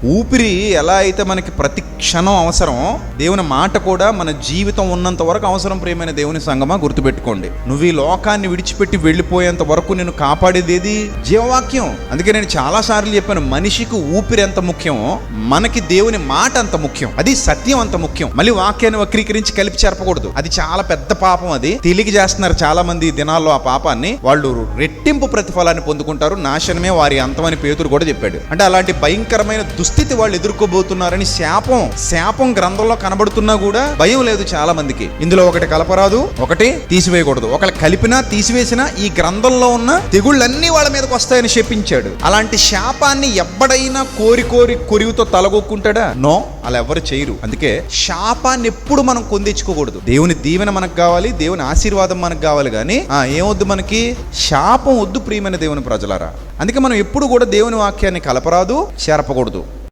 ఊపిరి ఎలా అయితే మనకి ప్రతి క్షణం అవసరం, దేవుని మాట కూడా మన జీవితం ఉన్నంత వరకు అవసరం. ప్రియమైన దేవుని సంగమా, గుర్తుపెట్టుకోండి, నువ్వు ఈ లోకాన్ని విడిచిపెట్టి వెళ్ళిపోయేంత వరకు నేను కాపాడేది ఏది? జీవవాక్యం. అందుకే నేను చాలా సార్లు చెప్పాను, మనిషికి ఊపిరి ఎంత ముఖ్యమో మనకి దేవుని మాట అంత ముఖ్యం, అది సత్యం అంత ముఖ్యం. మళ్ళీ వాక్యాన్ని వక్రీకరించి కలిపి చెరపకూడదు, అది చాలా పెద్ద పాపం. అది తెలియక చేస్తున్నారు చాలా మంది ఈ దినాల్లో. ఆ పాపాన్ని వాళ్ళు రెట్టింపు ప్రతిఫలాన్ని పొందుకుంటారు, నాశనమే వారి అంతమని పేతురు కూడా చెప్పాడు. అంటే అలాంటి భయంకరమైన దుస్థితి వాళ్ళు ఎదుర్కోబోతున్నారని శాపం గ్రంథంలో కనబడుతున్నా కూడా భయం లేదు చాలా మందికి. ఇందులో ఒకటి కలపరాదు, ఒకటి తీసివేయకూడదు. ఒకళ్ళు కలిపినా తీసివేసినా ఈ గ్రంథంలో ఉన్న తెగుళ్ళన్నీ వాళ్ళ మీదకి వస్తాయని శపించాడు. అలాంటి శాపాన్ని ఎవ్వడైనా కోరి కొరివితో తలగొక్కుంటాడా? నో, అలా ఎవరు చేయరు. అందుకే శాపాన్ని ఎప్పుడు మనం కొందించుకోకూడదు. దేవుని దీవెన మనకు కావాలి, దేవుని ఆశీర్వాదం మనకు కావాలి, కానీ ఏమొద్దు మనకి? శాపం వద్దు ప్రియమైన దేవుని ప్రజలారా. అందుకే మనం ఎప్పుడు కూడా దేవుని వాక్యాన్ని కలపరాదు, చేరపకూడదు.